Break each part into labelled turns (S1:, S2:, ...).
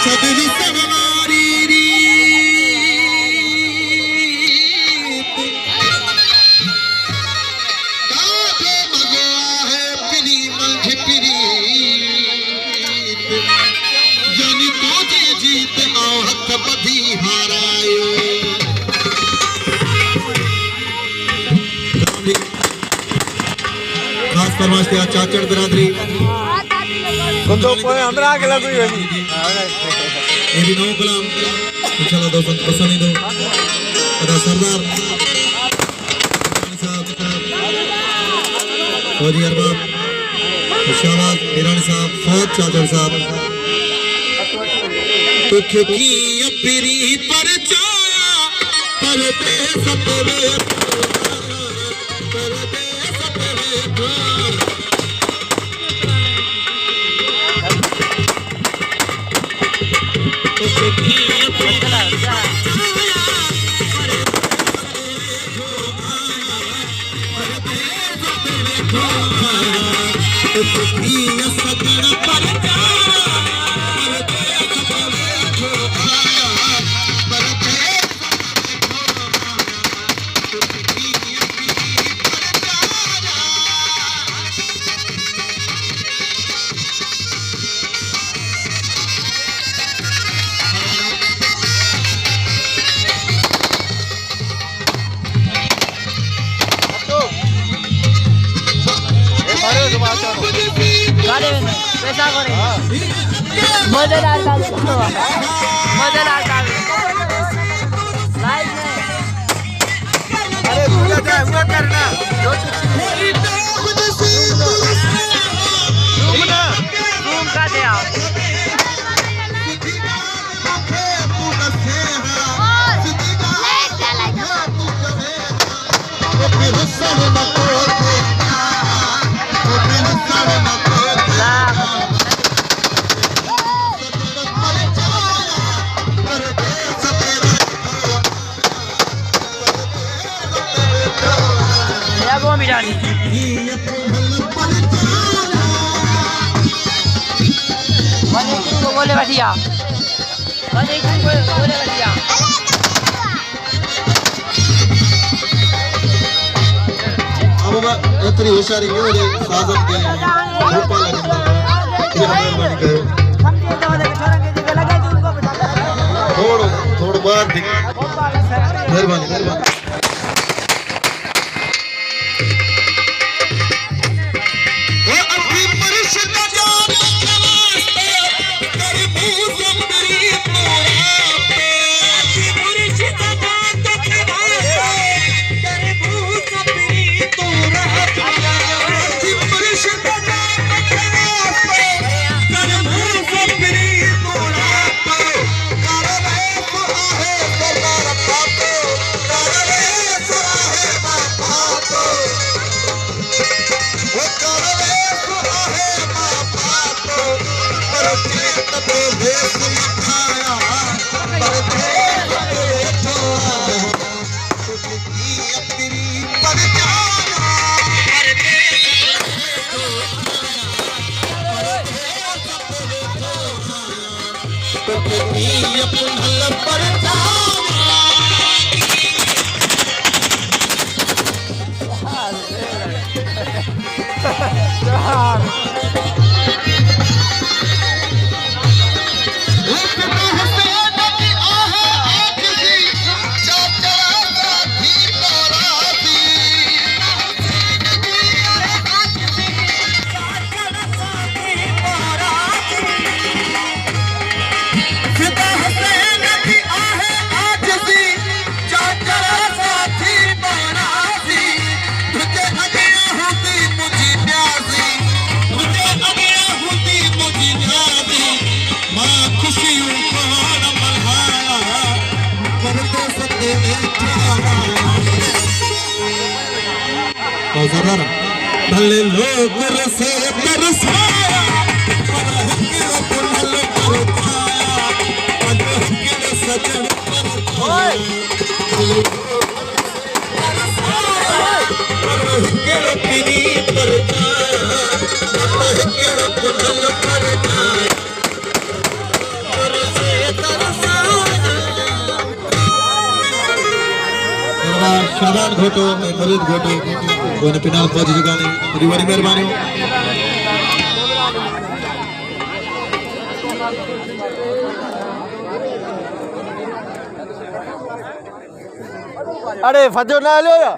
S1: सदन सवारी खास फरमाइश थे चाचड़ बिरादरी
S2: तो कोई अंदर आके लगू ही नहीं
S1: ये भी नौ कलाम इंशाल्लाह दोस्तों पसंद दो अदा सरदार साहब फौजी अरबाब शाबाश ईरानी साहब फौज चाचड़ साहब दुख की अपरी पर चाया पर दे सतवे
S3: मजेदार था मजेदार था लाइव में
S2: अरे भूला जाए हुआ करना
S3: रूम का दे आओ मिलानी बोले बढ़िया बोले बढ़िया
S1: अब मैं इतनी होशियारी क्यों रे साजन के रूपा लगना ये मेहरबानी करो थोड़ा बाहर दिख मेहरबानी भले लोग रसे तरसाया सजन पर घोटो ऐं फरीद घोटो कोई पिनाल पहुंची चुका ने वरी वरी मेहरबानी
S2: अरे फजो ना हलियो या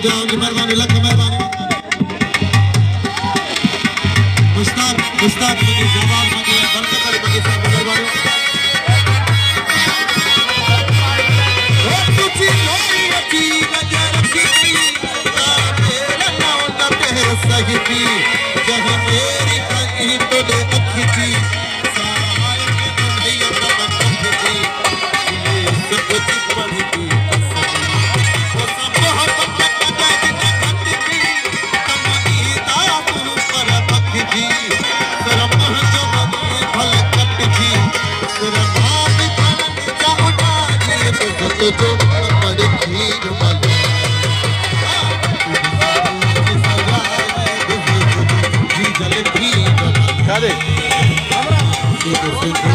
S1: जाओ जी मेहरबानी लख मेहरबानी मुश्ताक मुझे जवाब मुझे बरकत अली मुझे सब मेहरबानी ओ तुझी लोई अची नजर की तेरा नाम ना ते सही थी जहां मेरी कहीं तो दे अखी थी साय के भैया का अखी थी ये सब कुछ बनी थी वो सब मोहब्बत का जाने खंड थी कमनी दा तू पर अखी थी शर्म जो बनी भल कट थी तेरा बाप खान जा उठा ये तो जो बड़ी खीर वाली
S2: क्या दे
S1: Super, super.